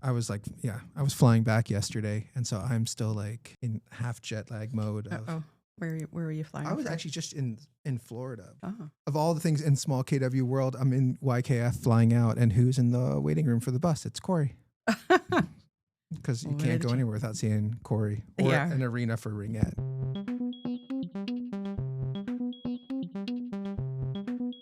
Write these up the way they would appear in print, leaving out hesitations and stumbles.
I was like, I was flying back yesterday. And so I'm still like in half jet lag mode. Oh, where were you flying I was from? actually just in Florida. Oh. Of all the things in small KW world, I'm in YKF flying out. And who's in the waiting room for the bus? It's Corey. Because you can't go anywhere without seeing Corey or an arena for ringette.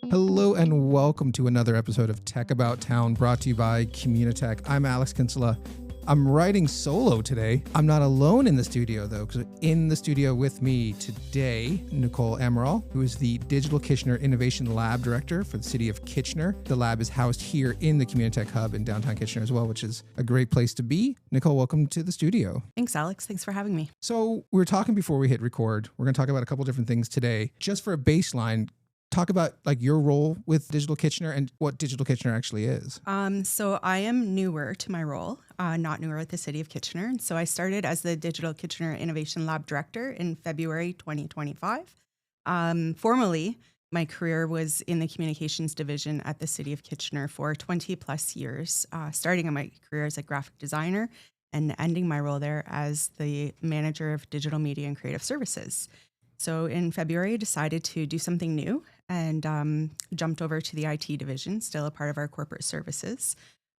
Hello and welcome to another episode of Tech About Town, brought to you by Communitech. I'm Alex Kinsella. I'm writing solo today. I'm not alone in the studio though, because in the studio with me today, Nicole Amaral, who is the Digital Kitchener Innovation Lab Director for the City of Kitchener. The lab is housed here in the Communitech Hub in downtown Kitchener as well, which is a great place to be. Nicole, welcome to the studio. Thanks, Alex. Thanks for having me. So we were talking before we hit record. We're going to talk about a couple different things today. Just for a baseline, talk about like your role with Digital Kitchener and what Digital Kitchener actually is. So I am newer to my role, not newer at the City of Kitchener. And so I started as the Digital Kitchener Innovation Lab Director in February 2025. Formally, my career was in the communications division at the City of Kitchener for 20 plus years, starting my career as a graphic designer and ending my role there as the manager of digital media and creative services. So in February, I decided to do something new and jumped over to the IT division, still a part of our corporate services.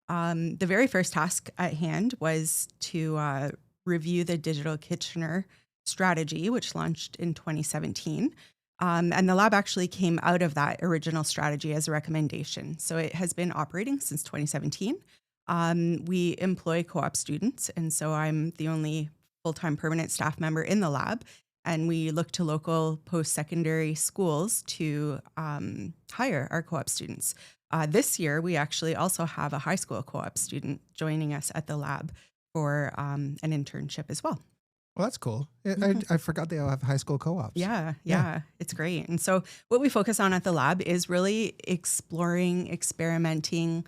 The very first task at hand was to review the Digital Kitchener strategy, which launched in 2017. And the lab actually came out of that original strategy as a recommendation. So it has been operating since 2017. We employ co-op students, and so I'm the only full-time permanent staff member in the lab. And we look to local post-secondary schools to hire our co-op students. This year, we actually also have a high school co-op student joining us at the lab for an internship as well. Well, that's cool. I forgot they all have high school co-ops. Yeah, it's great. And so what we focus on at the lab is really exploring, experimenting,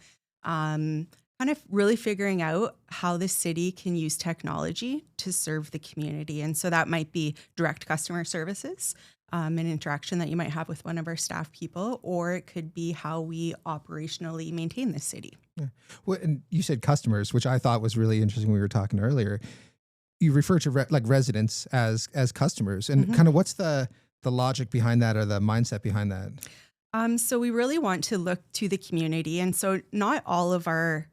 kind of really figuring out how the city can use technology to serve the community. And so that might be direct customer services, an interaction that you might have with one of our staff people, or it could be how we operationally maintain the city. Yeah. Well, and you said customers, which I thought was really interesting when we were talking earlier. You refer to residents as customers, and kind of what's the logic behind that or the mindset behind that? So we really want to look to the community. And so not all of our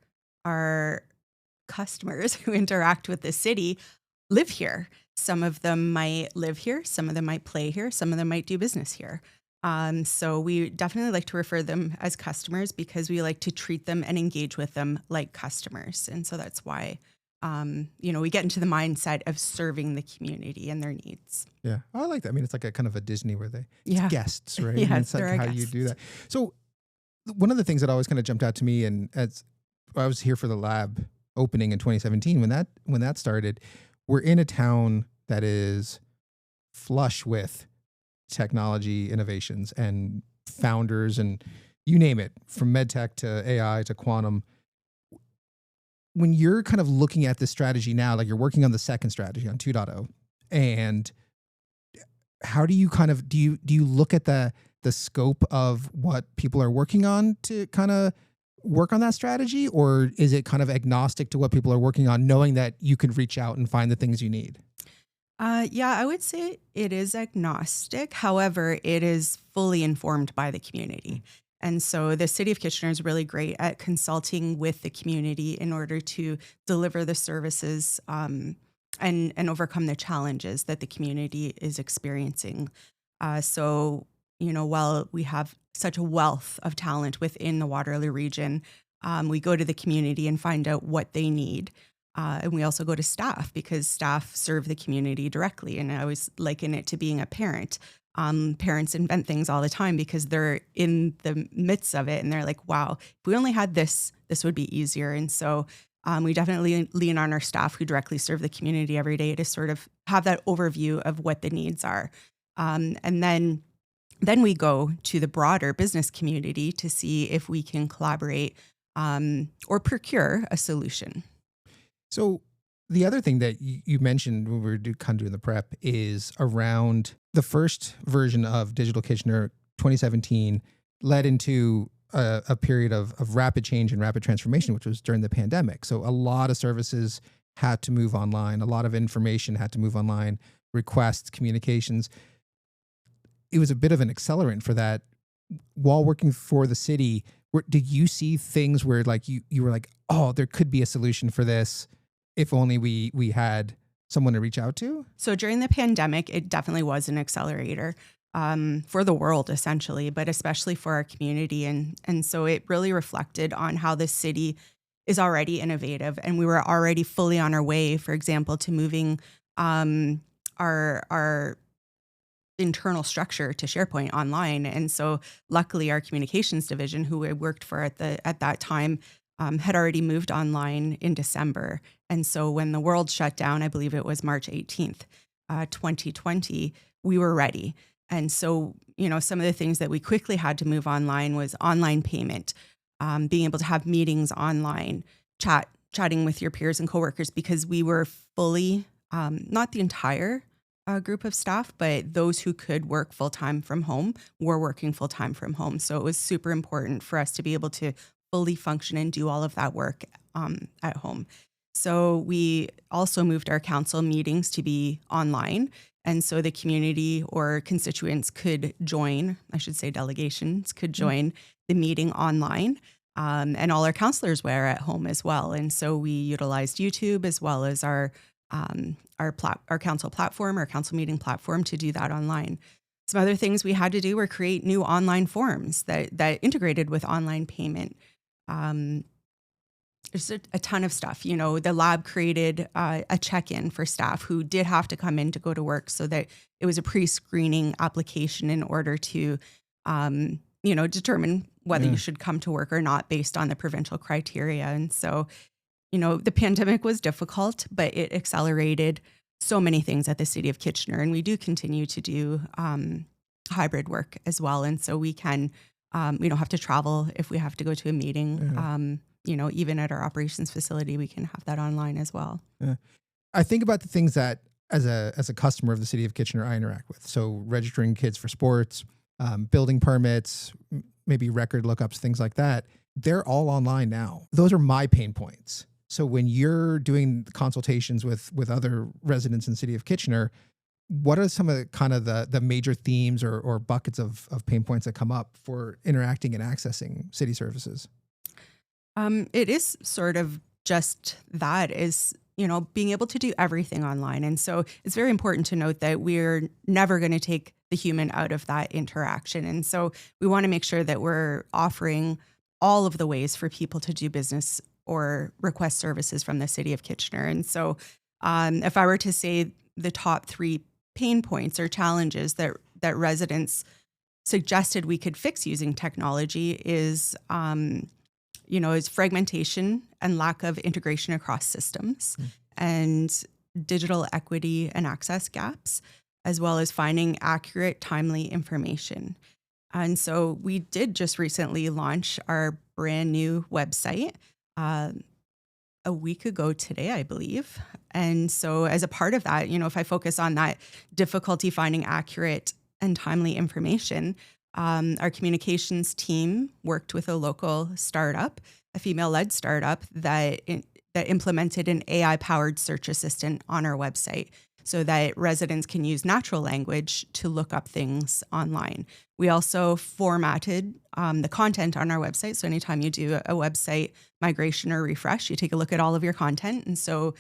customers who interact with the city live here. Some of them might live here, some of them might play here, some of them might do business here. So we definitely like to refer them as customers because we like to treat them and engage with them like customers. And so that's why, we get into the mindset of serving the community and their needs. Yeah, I like that. I mean, it's like a kind of a Disney where it's guests, right? Yeah, it's like how you do that. So one of the things that always kind of jumped out to me, and as I was here for the lab opening in 2017, when that started, we're in a town that is flush with technology innovations and founders and you name it, from medtech to AI to quantum. When you're kind of looking at this strategy now, like you're working on the second strategy on 2.0, and how do you kind of, do you look at the scope of what people are working on to kind of work on that strategy, or is it kind of agnostic to what people are working on, knowing that you can reach out and find the things you need? I would say it is agnostic. However, it is fully informed by the community. And so the City of Kitchener is really great at consulting with the community in order to deliver the services and overcome the challenges that the community is experiencing. So while we have such a wealth of talent within the Waterloo region, we go to the community and find out what they need. And we also go to staff because staff serve the community directly. And I always liken it to being a parent. Parents invent things all the time because they're in the midst of it and they're like, wow, if we only had this would be easier. And so we definitely lean on our staff who directly serve the community every day to sort of have that overview of what the needs are. And then we go to the broader business community to see if we can collaborate or procure a solution. So the other thing that you mentioned when we were kind of doing the prep is around the first version of Digital Kitchener 2017 led into a period of rapid change and rapid transformation, which was during the pandemic. So a lot of services had to move online. A lot of information had to move online, requests, communications. It was a bit of an accelerant for that. While working for the city, did you see things where like you were like, oh, there could be a solution for this if only we had someone to reach out to? So during the pandemic, it definitely was an accelerator for the world, essentially, but especially for our community. And so it really reflected on how the city is already innovative. And we were already fully on our way, for example, to moving our internal structure to SharePoint online. And so luckily our communications division, who I worked for at that time, had already moved online in December. And so when the world shut down, I believe it was March 18th, 2020, we were ready. And so, some of the things that we quickly had to move online was online payment, being able to have meetings online, chatting with your peers and coworkers, because we were fully, not the entire group of staff, but those who could work full-time from home were working full-time from home. So it was super important for us to be able to fully function and do all of that work at home. So we also moved our council meetings to be online. And so the community or constituents could join, I should say delegations could join the meeting online. And all our councillors were at home as well. And so we utilized YouTube as well as our council platform, our council meeting platform, to do that online. Some other things we had to do were create new online forms that integrated with online payment. There's a ton of stuff. The lab created a check-in for staff who did have to come in to go to work, so that it was a pre-screening application in order to, determine whether you should come to work or not based on the provincial criteria. And so, the pandemic was difficult, but it accelerated so many things at the City of Kitchener. And we do continue to do hybrid work as well. And so we don't have to travel if we have to go to a meeting. Even at our operations facility, we can have that online as well. Yeah. I think about the things that as a customer of the City of Kitchener, I interact with. So registering kids for sports, building permits, maybe record lookups, things like that. They're all online now. Those are my pain points. So when you're doing consultations with other residents in the City of Kitchener, what are some of the major themes or buckets of pain points that come up for interacting and accessing city services? It is sort of just that is, being able to do everything online. And so it's very important to note that we're never going to take the human out of that interaction. And so we want to make sure that we're offering all of the ways for people to do business or request services from the City of Kitchener. And so if I were to say the top 3 pain points or challenges that residents suggested we could fix using technology is fragmentation and lack of integration across systems, and digital equity and access gaps, as well as finding accurate, timely information. And so we did just recently launch our brand new website a week ago today, I believe. And so as a part of that, if I focus on that difficulty finding accurate and timely information, our communications team worked with a local startup, a female-led startup that implemented an AI-powered search assistant on our website so that residents can use natural language to look up things online. We also formatted the content on our website. So anytime you do a website migration or refresh, you take a look at all of your content. And so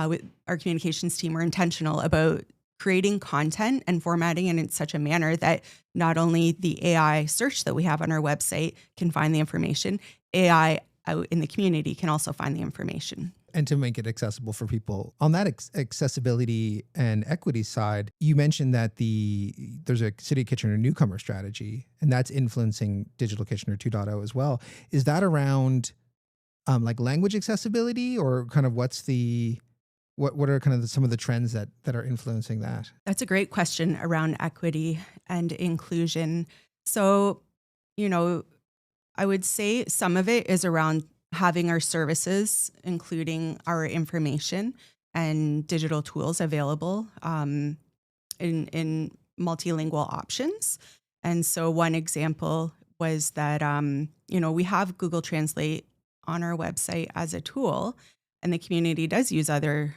with our communications team, we're intentional about creating content and formatting it in such a manner that not only the AI search that we have on our website can find the information, AI out in the community can also find the information. And to make it accessible for people. On that accessibility and equity side, you mentioned that there's a City of Kitchener newcomer strategy, and that's influencing Digital Kitchener 2.0 as well. Is that around like language accessibility, or kind of what are kind of some of the trends that are influencing that? That's a great question around equity and inclusion. So, I would say some of it is around having our services, including our information and digital tools available in multilingual options. And so one example was that, we have Google Translate on our website as a tool, and the community does use other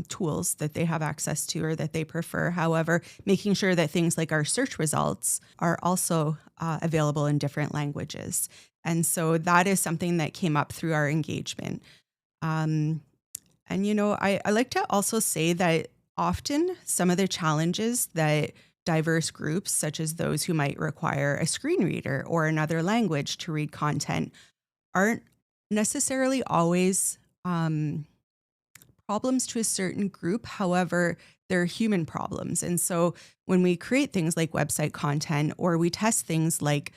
tools that they have access to or that they prefer. However, making sure that things like our search results are also available in different languages. And so that is something that came up through our engagement. I like to also say that often some of the challenges that diverse groups, such as those who might require a screen reader or another language to read content, aren't necessarily always problems to a certain group. However, they're human problems. And so when we create things like website content or we test things like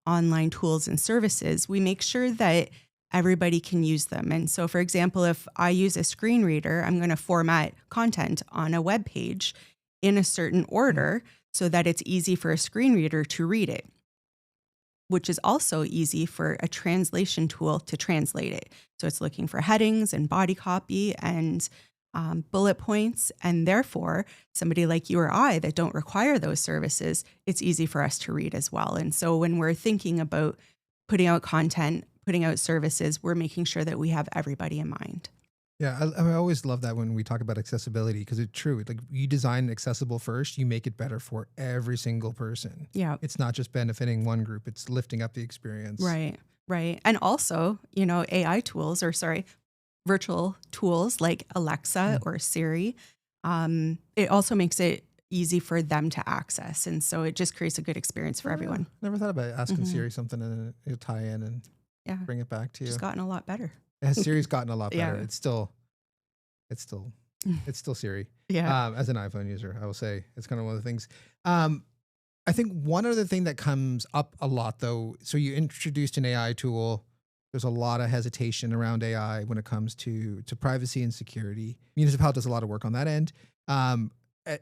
online tools and services, we make sure that everybody can use them. And so, for example, if I use a screen reader, I'm going to format content on a web page in a certain order so that it's easy for a screen reader to read it, which is also easy for a translation tool to translate it. So it's looking for headings and body copy and bullet points. And therefore, somebody like you or I that don't require those services, it's easy for us to read as well. And so when we're thinking about putting out content, putting out services, we're making sure that we have everybody in mind. Yeah, I always love that when we talk about accessibility, because it's true. Like, you design accessible first, you make it better for every single person. Yeah. It's not just benefiting one group, it's lifting up the experience. Right. And also, AI tools, virtual tools like Alexa or Siri, it also makes it easy for them to access. And so it just creates a good experience for everyone. Never thought about asking Siri something and it'll tie in and bring it back to you. It's gotten a lot better. Siri's gotten a lot better. Yeah. It's still Siri. Yeah. As an iPhone user, I will say it's kind of one of the things. I think one other thing that comes up a lot, though, so you introduced an AI tool. There's a lot of hesitation around AI when it comes to privacy and security. Municipal does a lot of work on that end.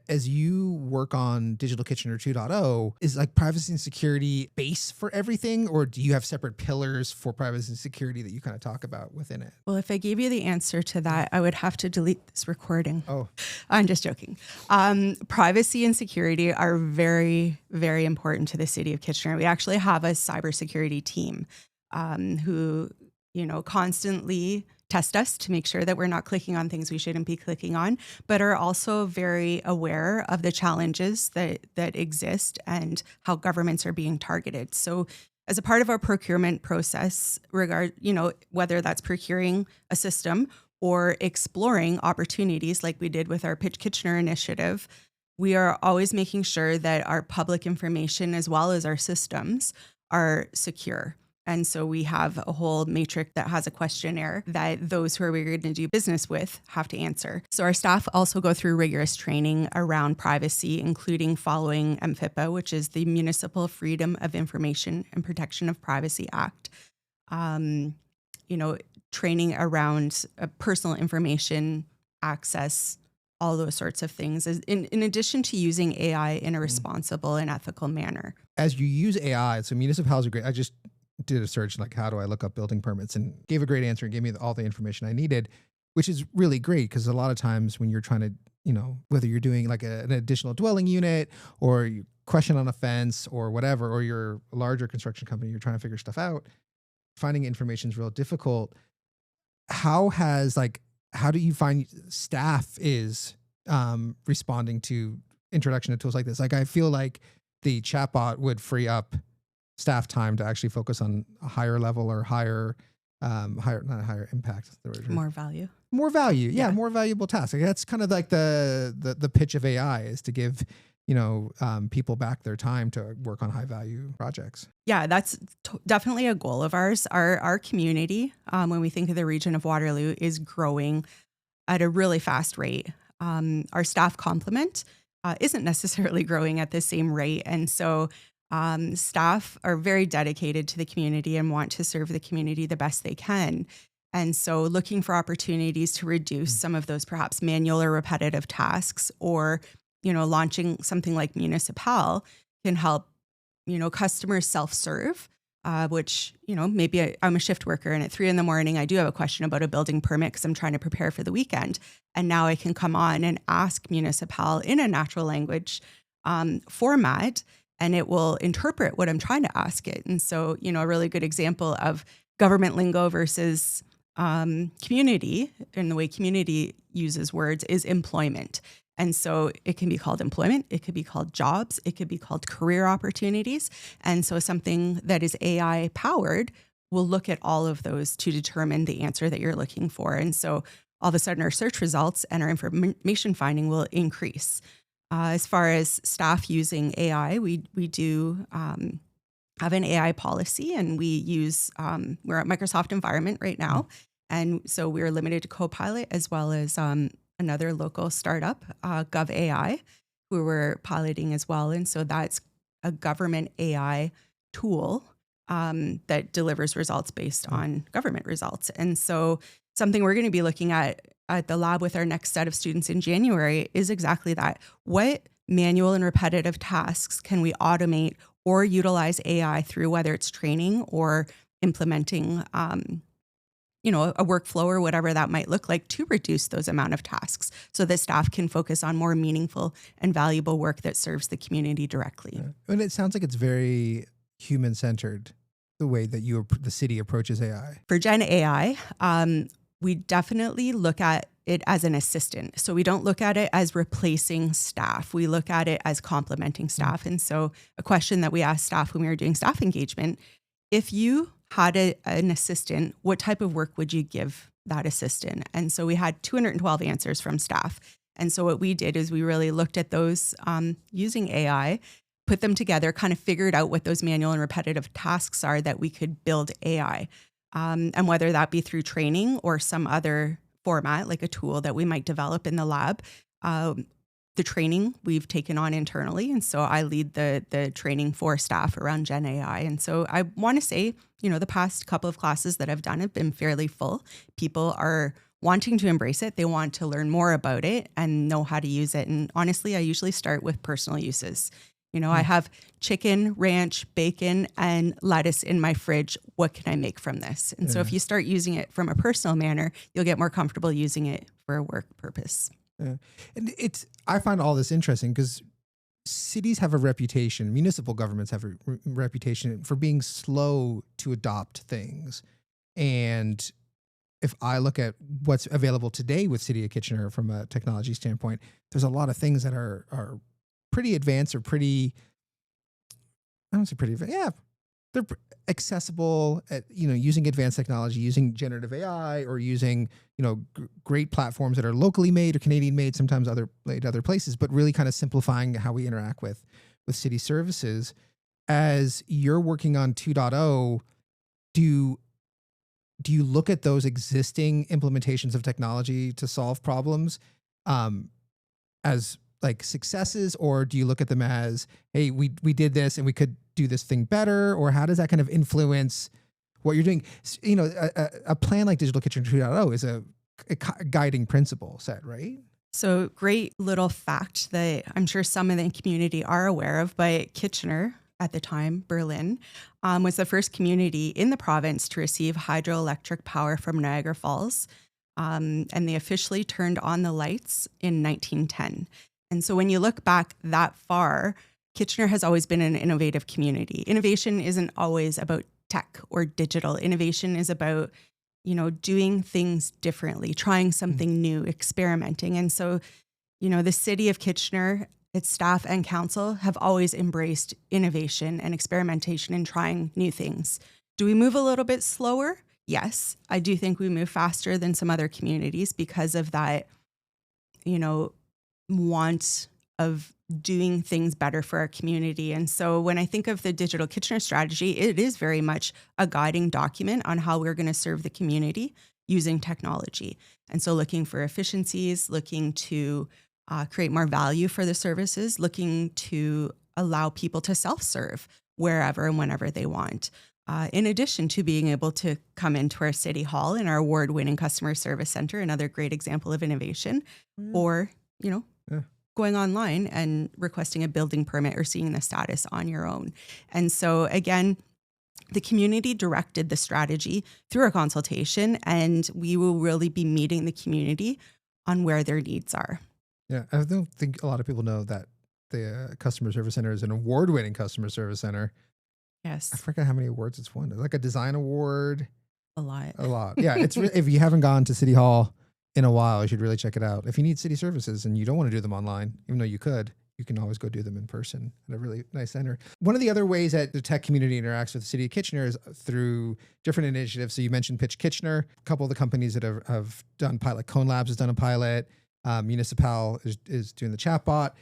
As you work on Digital Kitchener 2.0, is like privacy and security base for everything, or do you have separate pillars for privacy and security that you kind of talk about within it? Well, if I gave you the answer to that, I would have to delete this recording. Oh, I'm just joking. Privacy and security are very, very important to the city of Kitchener. We actually have a cybersecurity team who, constantly test us to make sure that we're not clicking on things we shouldn't be clicking on, but are also very aware of the challenges that exist and how governments are being targeted. So as a part of our procurement process, whether that's procuring a system or exploring opportunities like we did with our Pitch Kitchener initiative, we are always making sure that our public information as well as our systems are secure. And so we have a whole matrix that has a questionnaire that those who are we're going to do business with have to answer. So our staff also go through rigorous training around privacy, including following MFIPA, which is the Municipal Freedom of Information and Protection of Privacy Act. Training around personal information access, all those sorts of things, in addition to using AI in a responsible and ethical manner. As you use AI, so municipalities are great. I just did a search like, how do I look up building permits, and gave a great answer and gave me all the information I needed, which is really great, because a lot of times when you're trying to, whether you're doing like an additional dwelling unit or you question on a fence or whatever, or you're a larger construction company, you're trying to figure stuff out, finding information is real difficult. How do you find staff is responding to introduction to tools like this? Like, I feel like the chatbot would free up staff time to actually focus on a higher level or higher impact. More value. More value. Yeah. More valuable tasks. Like, that's kind of like the pitch of AI, is to give, people back their time to work on high value projects. Yeah, that's definitely a goal of ours. Our community, when we think of the region of Waterloo, is growing at a really fast rate. Our staff complement isn't necessarily growing at the same rate. And so staff are very dedicated to the community and want to serve the community the best they can. And so looking for opportunities to reduce some of those perhaps manual or repetitive tasks, or, launching something like Municipal can help, customers self-serve, which, maybe I'm a shift worker and at 3 a.m, I do have a question about a building permit because I'm trying to prepare for the weekend. And now I can come on and ask Municipal in a natural language format and it will interpret what I'm trying to ask it. And so, a really good example of government lingo versus community, and the way community uses words, is employment. And so it can be called employment, it could be called jobs, it could be called career opportunities. And so something that is AI powered will look at all of those to determine the answer that you're looking for. And so all of a sudden our search results and our information finding will increase. As far as staff using AI, we do have an AI policy, and we use, we're at Microsoft environment right now. And so we're limited to Copilot, as well as another local startup, GovAI, who we're piloting as well. And so that's a government AI tool that delivers results based on government results. And so something we're going to be looking at the lab with our next set of students in January is exactly that. What manual and repetitive tasks can we automate or utilize AI through, whether it's training or implementing a workflow or whatever that might look like, to reduce those amount of tasks so that staff can focus on more meaningful and valuable work that serves the community directly. Yeah. And it sounds like it's very human-centered, the way that the city approaches AI. For Gen AI, we definitely look at it as an assistant. So we don't look at it as replacing staff. We look at it as complementing staff. And so a question that we asked staff when we were doing staff engagement, if you had an assistant, what type of work would you give that assistant? And so we had 212 answers from staff. And so what we did is we really looked at those using AI, put them together, kind of figured out what those manual and repetitive tasks are that we could build AI. And whether that be through training or some other format, like a tool that we might develop in the lab. The training we've taken on internally. And so I lead the training for staff around Gen AI. And so I want to say, the past couple of classes that I've done have been fairly full. People are wanting to embrace it. They want to learn more about it and know how to use it. And honestly, I usually start with personal uses. I have chicken, ranch, bacon, and lettuce in my fridge. What can I make from this? And so if you start using it from a personal manner, you'll get more comfortable using it for a work purpose. Yeah. And I find all this interesting because cities have a reputation, municipal governments have a reputation for being slow to adopt things. And if I look at what's available today with City of Kitchener from a technology standpoint, there's a lot of things that are pretty advanced or pretty, I don't say pretty advanced, yeah, they're accessible at, using advanced technology, using generative AI, or using, great platforms that are locally made or Canadian made, sometimes other places, but really kind of simplifying how we interact with city services. As you're working on 2.0, do you look at those existing implementations of technology to solve problems as like successes, or do you look at them as, hey, we did this and we could do this thing better? Or how does that kind of influence what you're doing? A plan like Digital Kitchen 2.0 is a guiding principle set, right? So great little fact that I'm sure some in the community are aware of, but Kitchener, at the time, Berlin, was the first community in the province to receive hydroelectric power from Niagara Falls. And they officially turned on the lights in 1910. And so when you look back that far, Kitchener has always been an innovative community. Innovation isn't always about tech or digital. Innovation is about, doing things differently, trying something new, experimenting. And so, the city of Kitchener, its staff and council have always embraced innovation and experimentation and trying new things. Do we move a little bit slower? Yes, I do think we move faster than some other communities because of that, want of doing things better for our community. And so when I think of the Digital Kitchener strategy, it is very much a guiding document on how we're going to serve the community using technology. And so looking for efficiencies, looking to create more value for the services, looking to allow people to self-serve wherever and whenever they want. In addition to being able to come into our city hall in our award-winning customer service center, another great example of innovation, or, going online and requesting a building permit or seeing the status on your own. And so again, the community directed the strategy through a consultation, and we will really be meeting the community on where their needs are. Yeah, I don't think a lot of people know that the customer service center is an award-winning customer service center. I Yes, forget how many awards it's won. Like a design award. a lot. A lot. Yeah. If you haven't gone to City Hall in a while, you should really check it out. If you need city services and you don't want to do them online, even though you can always go do them in person at a really nice center. One of the other ways that the tech community interacts with the city of Kitchener is through different initiatives. So you mentioned Pitch Kitchener. A couple of the companies that have done pilot, Cone Labs has done a pilot. Municipal is doing the chatbot.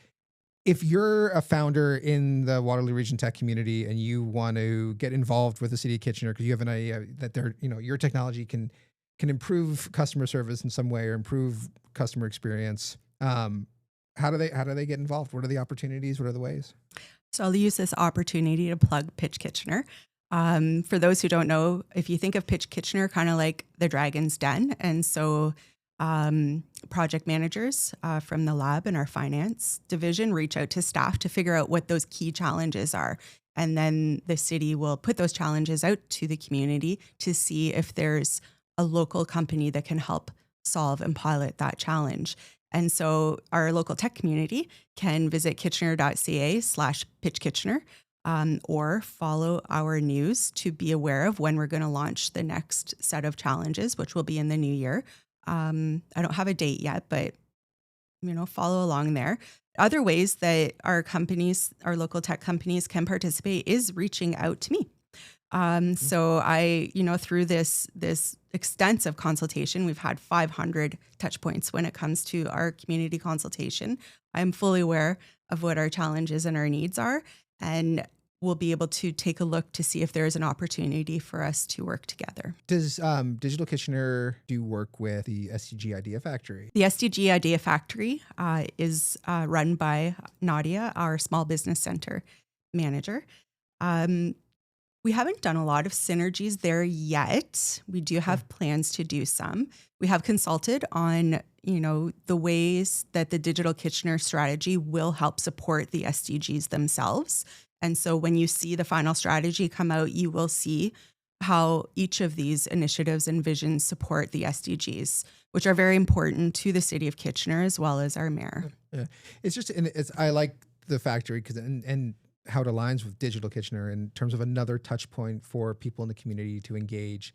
If you're a founder in the Waterloo Region tech community and you want to get involved with the city of Kitchener because you have an idea that your technology can improve customer service in some way or improve customer experience, how do they get involved? What are the opportunities? What are the ways? So I'll use this opportunity to plug Pitch Kitchener. For those who don't know, if you think of Pitch Kitchener, kind of like the Dragon's Den, and so project managers from the lab and our finance division reach out to staff to figure out what those key challenges are. And then the city will put those challenges out to the community to see if there's a local company that can help solve and pilot that challenge. And so our local tech community can visit kitchener.ca/pitchkitchener or follow our news to be aware of when we're going to launch the next set of challenges, which will be in the new year. I don't have a date yet, but follow along there. Other ways that our local tech companies can participate is reaching out to me. So I, through this extensive consultation, we've had 500 touch points when it comes to our community consultation. I'm fully aware of what our challenges and our needs are, and we'll be able to take a look to see if there is an opportunity for us to work together. Does Digital Kitchener do work with the SDG Idea Factory? The SDG Idea Factory is run by Nadia, our small business center manager. We haven't done a lot of synergies there yet. We do have plans to do some. We have consulted on, the ways that the Digital Kitchener strategy will help support the SDGs themselves. And so when you see the final strategy come out, you will see how each of these initiatives and visions support the SDGs, which are very important to the city of Kitchener as well as our mayor. Yeah. I like the factory because and how it aligns with Digital Kitchener in terms of another touch point for people in the community to engage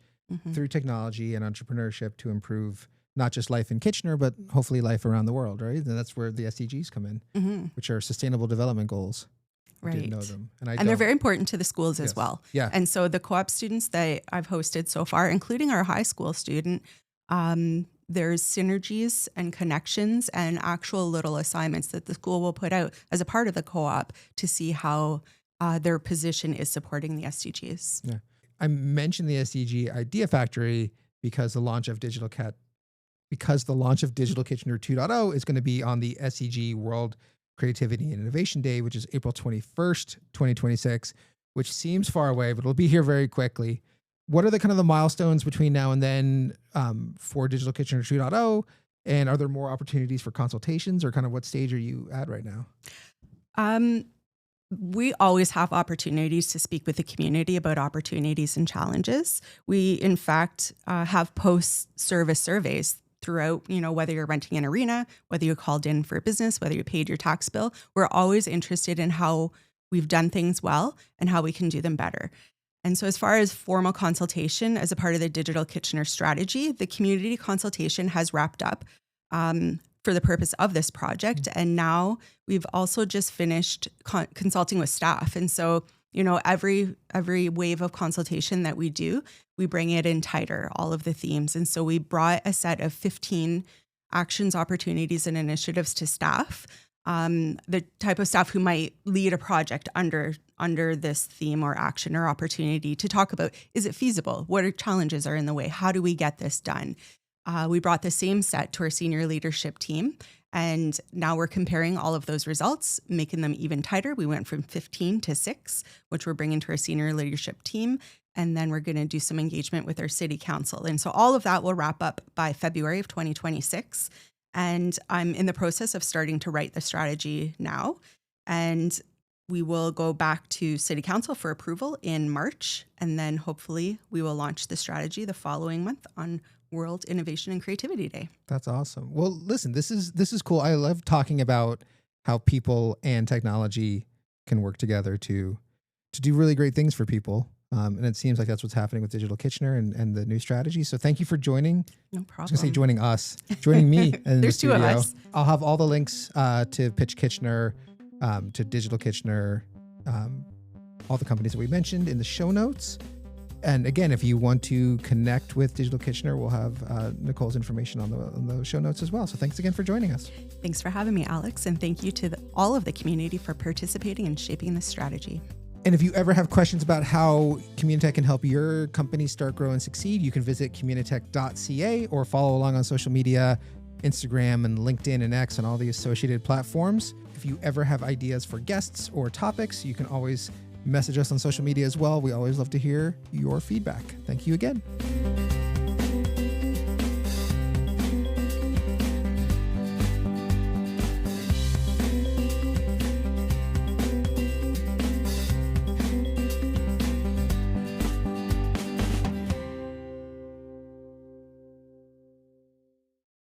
through technology and entrepreneurship to improve not just life in Kitchener, but hopefully life around the world, right? And that's where the SDGs come in, which are Sustainable Development Goals. Right. I didn't know them. And they're very important to the schools as well. Yeah. And so the co-op students that I've hosted so far, including our high school student, there's synergies and connections and actual little assignments that the school will put out as a part of the co-op to see how their position is supporting the SDGs. Yeah. I mentioned the SDG Idea Factory because the launch of Digital Kitchener 2.0 is going to be on the SDG World Creativity and Innovation Day, which is April 21st, 2026, which seems far away, but it'll be here very quickly. What are the kind of the milestones between now and then for Digital Kitchener 2.0? And are there more opportunities for consultations, or kind of what stage are you at right now? We always have opportunities to speak with the community about opportunities and challenges. We, in fact, have post-service surveys throughout, whether you're renting an arena, whether you called in for a business, whether you paid your tax bill. We're always interested in how we've done things well and how we can do them better. And so as far as formal consultation as a part of the Digital Kitchener strategy, the community consultation has wrapped up for the purpose of this project. And now we've also just finished consulting with staff. And so, every wave of consultation that we do, we bring it in tighter, all of the themes. And so we brought a set of 15 actions, opportunities, and initiatives to staff, the type of staff who might lead a project under this theme or action or opportunity, to talk about, is it feasible? What challenges are in the way? How do we get this done? We brought the same set to our senior leadership team, and now we're comparing all of those results, making them even tighter. We went from 15 to 6, which we're bringing to our senior leadership team, and then we're going to do some engagement with our city council. And so all of that will wrap up by February of 2026. And I'm in the process of starting to write the strategy now, and we will go back to City Council for approval in March, and then hopefully we will launch the strategy the following month on World Innovation and Creativity Day. That's awesome. Well, listen, this is cool. I love talking about how people and technology can work together to do really great things for people. And it seems like that's what's happening with Digital Kitchener and the new strategy. So thank you for joining. No I problem. was going to say joining us, joining me in the There's two of studio. us. I'll have all the links to Pitch Kitchener, to Digital Kitchener, all the companies that we mentioned in the show notes. And again, if you want to connect with Digital Kitchener, we'll have Nicole's information on the show notes as well. So thanks again for joining us. Thanks for having me, Alex. And thank you to all of the community for participating and shaping this strategy. And if you ever have questions about how Communitech can help your company start, grow, and succeed, you can visit communitech.ca or follow along on social media, Instagram and LinkedIn and X and all the associated platforms. If you ever have ideas for guests or topics, you can always message us on social media as well. We always love to hear your feedback. Thank you again.